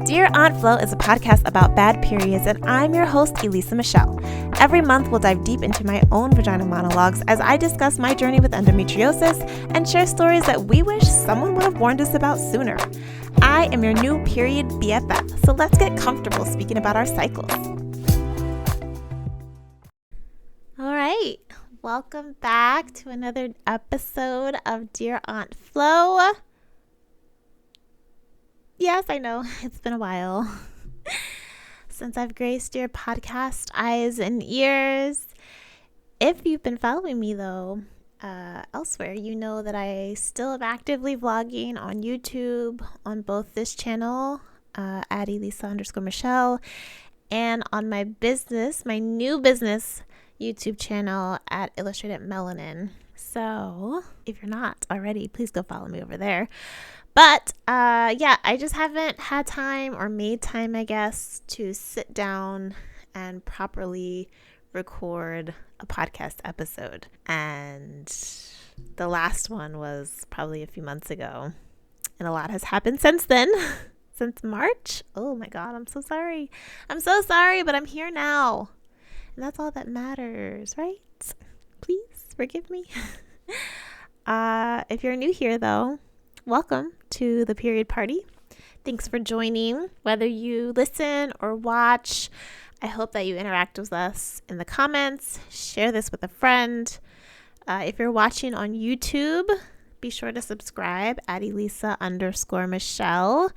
Dear Aunt Flo is a podcast about bad periods, and I'm your host, Elisa Michelle. Every month, we'll dive deep into my own vagina monologues as I discuss my journey with endometriosis and share stories that we wish someone would have warned us about sooner. I am your new period BFF, so let's get comfortable speaking about our cycles. All right, welcome back to another episode of Dear Aunt Flo. Yes, I know, it's been a while since I've graced your podcast eyes and ears. If you've been following me, though, elsewhere, you know that I still am actively vlogging on YouTube, on both this channel, at Elisa_Michelle, and on my new business YouTube channel at Illustrated Melanin. So, if you're not already, please go follow me over there. But, I just haven't had time or made time, I guess, to sit down and properly record a podcast episode. And the last one was probably a few months ago. And a lot has happened since then, since March. Oh my God, I'm so sorry. I'm so sorry, but I'm here now. And that's all that matters, right? Please forgive me. If you're new here, though, welcome to the period party. Thanks for joining. Whether you listen or watch, I hope that you interact with us in the comments. Share this with a friend. If you're watching on YouTube, be sure to subscribe at Elisa_Michelle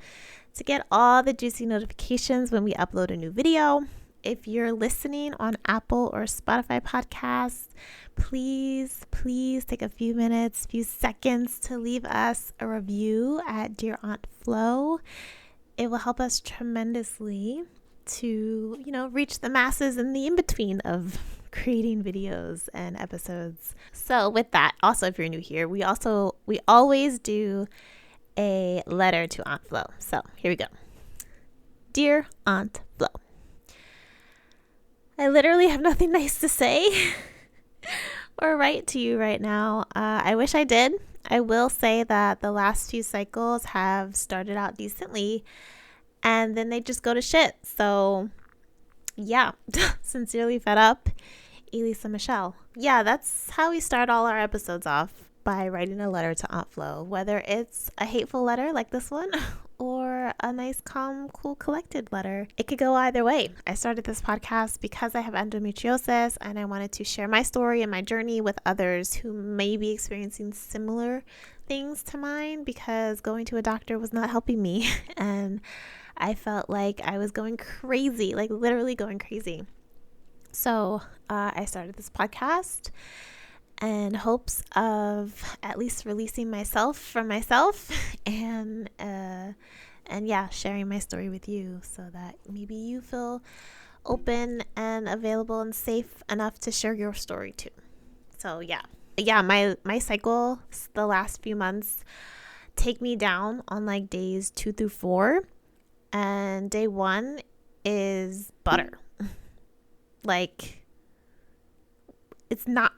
to get all the juicy notifications when we upload a new video. If you're listening on Apple or Spotify podcasts, please take a few seconds to leave us a review at Dear Aunt Flo. It will help us tremendously to, reach the masses in the in-between of creating videos and episodes. So with that, also, if you're new here, we always do a letter to Aunt Flo. So here we go. Dear Aunt Flo, I literally have nothing nice to say or write to you right now. I wish I did. I will say that the last few cycles have started out decently and then they just go to shit. So yeah, sincerely fed up, Elisa Michelle. Yeah, that's how we start all our episodes off, by writing a letter to Aunt Flo, whether it's a hateful letter like this one or a nice, calm, cool, collected letter. It could go either way. I started this podcast because I have endometriosis and I wanted to share my story and my journey with others who may be experiencing similar things to mine, because going to a doctor was not helping me and I felt like I was going crazy, like literally going crazy. So I started this podcast in hopes of at least releasing myself from myself and sharing my story with you, so that maybe you feel open and available and safe enough to share your story too. So my cycle the last few months take me down on like days 2 through 4, and day 1 is butter. Like,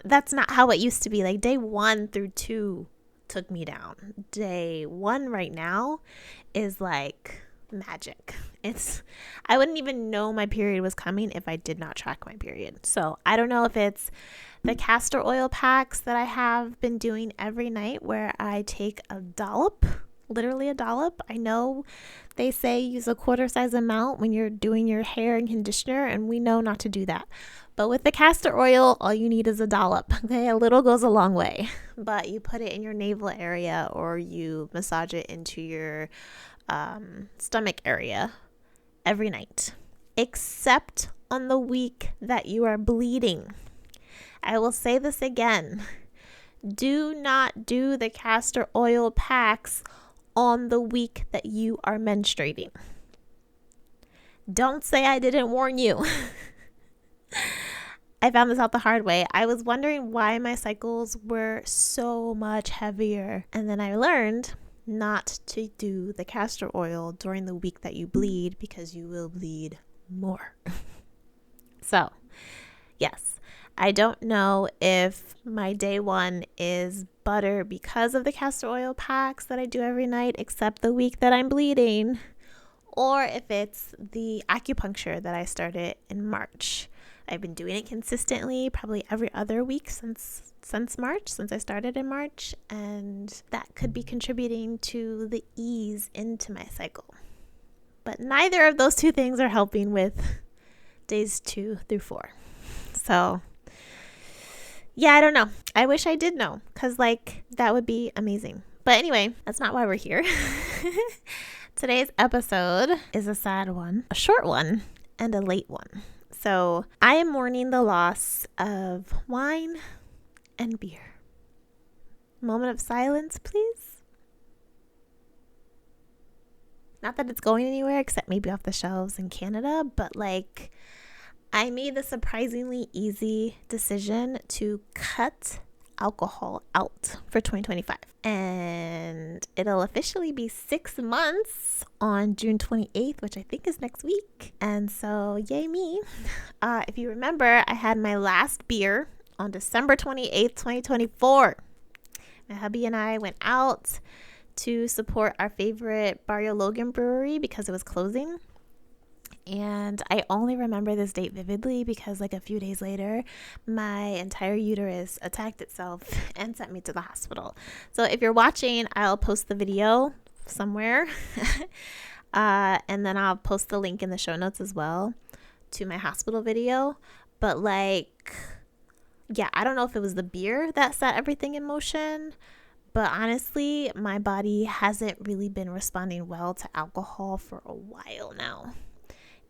that's not how it used to be. Like, day 1 through 2 took me down. Day 1 right now is like magic. I wouldn't even know my period was coming if I did not track my period. So I don't know if it's the castor oil packs that I have been doing every night, where I take a dollop, literally a dollop. I know they say use a quarter size amount when you're doing your hair and conditioner, and we know not to do that. But with the castor oil, all you need is a dollop. Okay, a little goes a long way. But you put it in your navel area, or you massage it into your stomach area every night, except on the week that you are bleeding. I will say this again. Do not do the castor oil packs on the week that you are menstruating. Don't say I didn't warn you. I found this out the hard way. I was wondering why my cycles were so much heavier. And then I learned not to do the castor oil during the week that you bleed, because you will bleed more. So, yes, I don't know if my day 1 is butter because of the castor oil packs that I do every night, except the week that I'm bleeding, or if it's the acupuncture that I started in March. I've been doing it consistently, probably every other week since March, since I started in March, and that could be contributing to the ease into my cycle. But neither of those two things are helping with days 2 through 4. So yeah, I don't know. I wish I did know, because that would be amazing. But anyway, that's not why we're here. Today's episode is a sad one, a short one, and a late one. So I am mourning the loss of wine and beer. Moment of silence, please. Not that it's going anywhere except maybe off the shelves in Canada, but I made the surprisingly easy decision to cut alcohol out for 2025. And it'll officially be 6 months on June 28th, which I think is next week. And so, yay me. If you remember, I had my last beer on December 28th, 2024. My hubby and I went out to support our favorite Barrio Logan brewery because it was closing. And I only remember this date vividly because a few days later, my entire uterus attacked itself and sent me to the hospital. So if you're watching, I'll post the video somewhere. And then I'll post the link in the show notes as well to my hospital video. But yeah, I don't know if it was the beer that set everything in motion. But honestly, my body hasn't really been responding well to alcohol for a while now.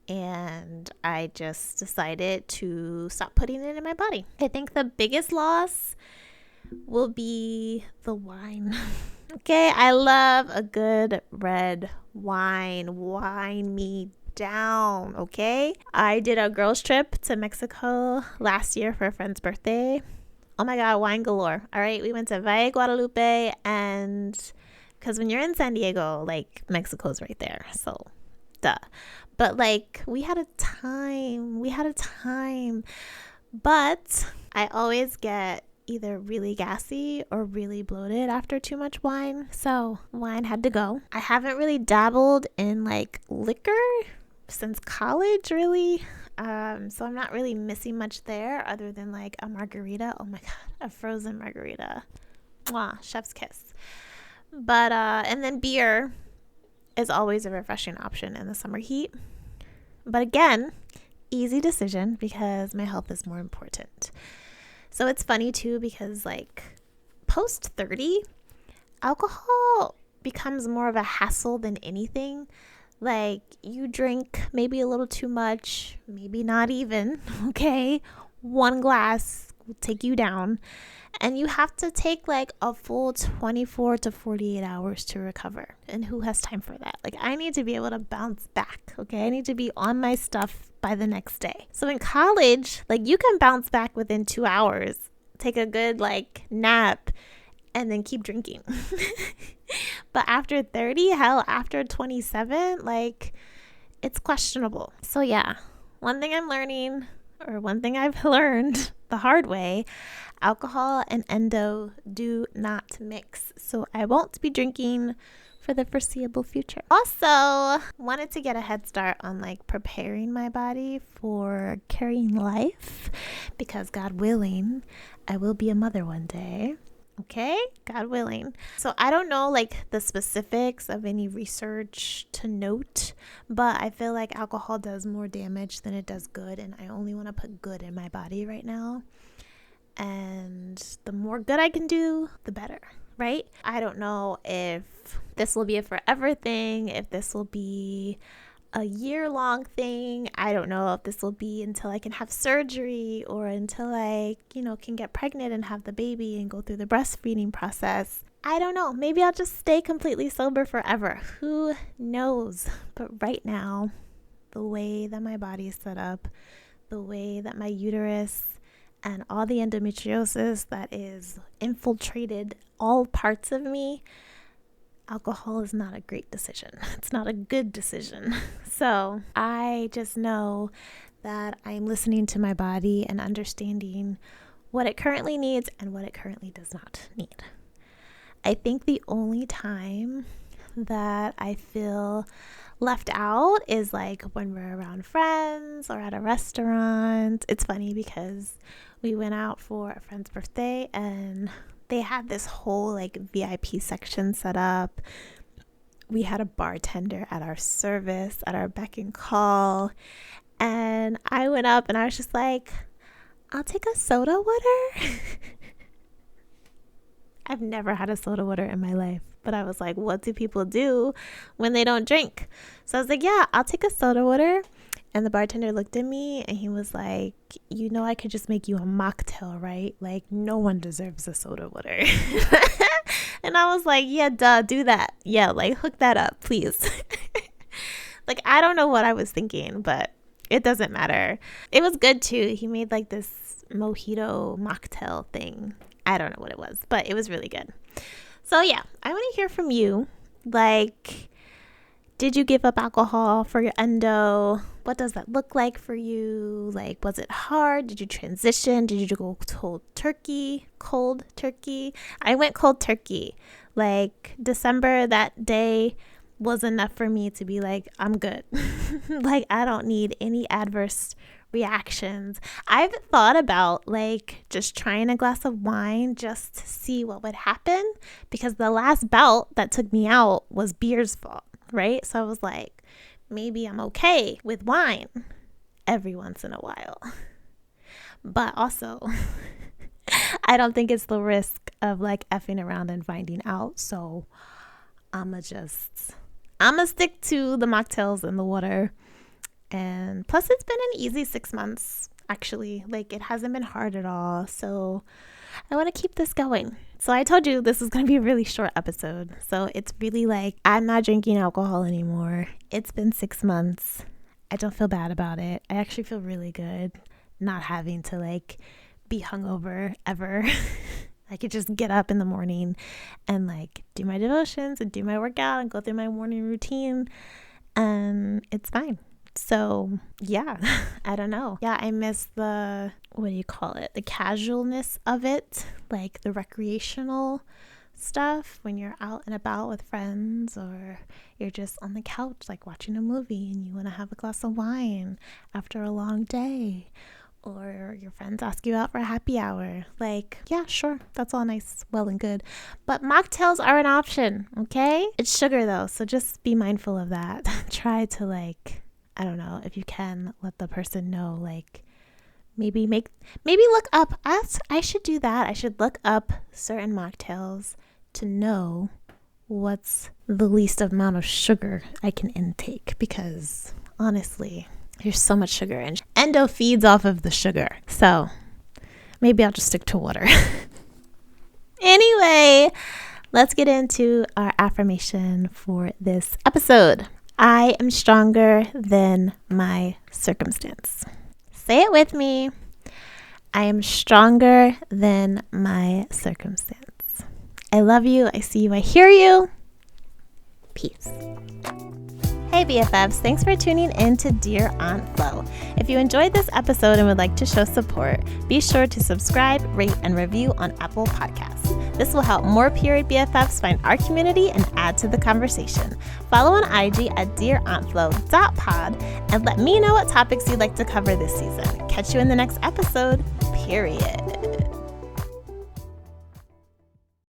And I just decided to stop putting it in my body. I think the biggest loss will be the wine. Okay, I love a good red wine. Wine me down, okay? I did a girls trip to Mexico last year for a friend's birthday. Oh my God, wine galore. All right, we went to Valle Guadalupe, and because when you're in San Diego, Mexico's right there. So, duh. But we had a time. But I always get either really gassy or really bloated after too much wine. So wine had to go. I haven't really dabbled in liquor since college, really. So I'm not really missing much there other than a margarita. Oh my God, a frozen margarita. Mwah, chef's kiss. But, and then beer is always a refreshing option in the summer heat. But again, easy decision because my health is more important. So it's funny too because post 30, alcohol becomes more of a hassle than anything. You drink maybe a little too much, maybe not even, okay? One glass will take you down. And you have to take a full 24 to 48 hours to recover. And who has time for that? I need to be able to bounce back, okay? I need to be on my stuff by the next day. So in college, you can bounce back within 2 hours, take a good nap, and then keep drinking. But after 30, hell, after 27, it's questionable. So yeah, one thing I've learned the hard way, alcohol and endo do not mix. So I won't be drinking for the foreseeable future. Also, wanted to get a head start on preparing my body for carrying life because God willing, I will be a mother one day. Okay, God willing. So I don't know the specifics of any research to note, but I feel alcohol does more damage than it does good, and I only want to put good in my body right now. And the more good I can do, the better, right? I don't know if this will be a forever thing, if this will be a year-long thing. I don't know if this will be until I can have surgery or until I, can get pregnant and have the baby and go through the breastfeeding process. I don't know. Maybe I'll just stay completely sober forever. Who knows? But right now, the way that my body is set up, the way that my uterus and all the endometriosis that is infiltrated all parts of me, alcohol is not a great decision. It's not a good decision. So I just know that I'm listening to my body and understanding what it currently needs and what it currently does not need. I think the only time that I feel left out is like when we're around friends or at a restaurant. It's funny because we went out for a friend's birthday and they had this whole like VIP section set up. We had a bartender at our service, at our beck and call. And I went up and I was just like, I'll take a soda water. I've never had a soda water in my life, but I was like, what do people do when they don't drink? So I was like, yeah, I'll take a soda water. And the bartender looked at me and he was like, you know, I could just make you a mocktail, right? Like, no one deserves a soda water. And I was like, yeah, duh, do that. Yeah, like, hook that up, please. Like, I don't know what I was thinking, but it doesn't matter. It was good too. He made like this mojito mocktail thing. I don't know what it was, but it was really good. So yeah, I want to hear from you. Like, did you give up alcohol for your endo? What does that look like for you? Like, was it hard? Did you transition? Did you go cold turkey? I went cold turkey. Like, December, that day was enough for me to be like, I'm good. Like, I don't need any adverse reactions. I've thought about like just trying a glass of wine just to see what would happen, because the last bout that took me out was beer's fault, right? So I was like, maybe I'm okay with wine every once in a while. But also, I don't think it's the risk of like effing around and finding out. So I'ma stick to the mocktails and the water. And plus, it's been an easy 6 months, actually. Like, it hasn't been hard at all. So I want to keep this going. So I told you this was going to be a really short episode. So it's really like, I'm not drinking alcohol anymore. It's been 6 months. I don't feel bad about it. I actually feel really good not having to like be hungover ever. I could just get up in the morning and like do my devotions and do my workout and go through my morning routine. And it's fine. So yeah, I don't know. Yeah, I miss the, what do you call it? The casualness of it, like the recreational stuff when you're out and about with friends, or you're just on the couch like watching a movie and you want to have a glass of wine after a long day, or your friends ask you out for a happy hour. Like, yeah, sure, that's all nice, well and good. But mocktails are an option, okay? It's sugar though, so just be mindful of that. Try to like, I don't know, if you can, let the person know, like, maybe look up. I should do that. I should look up certain mocktails to know what's the least amount of sugar I can intake, because honestly, there's so much sugar and Endo feeds off of the sugar. So maybe I'll just stick to water. Anyway, let's get into our affirmation for this episode. I am stronger than my circumstance. Say it with me. I am stronger than my circumstance. I love you. I see you. I hear you. Peace. Hey BFFs, thanks for tuning in to Dear Aunt Flo. If you enjoyed this episode and would like to show support, be sure to subscribe, rate, and review on Apple Podcasts. This will help more period BFFs find our community and add to the conversation. Follow on IG at dearauntflo.pod and let me know what topics you'd like to cover this season. Catch you in the next episode, period.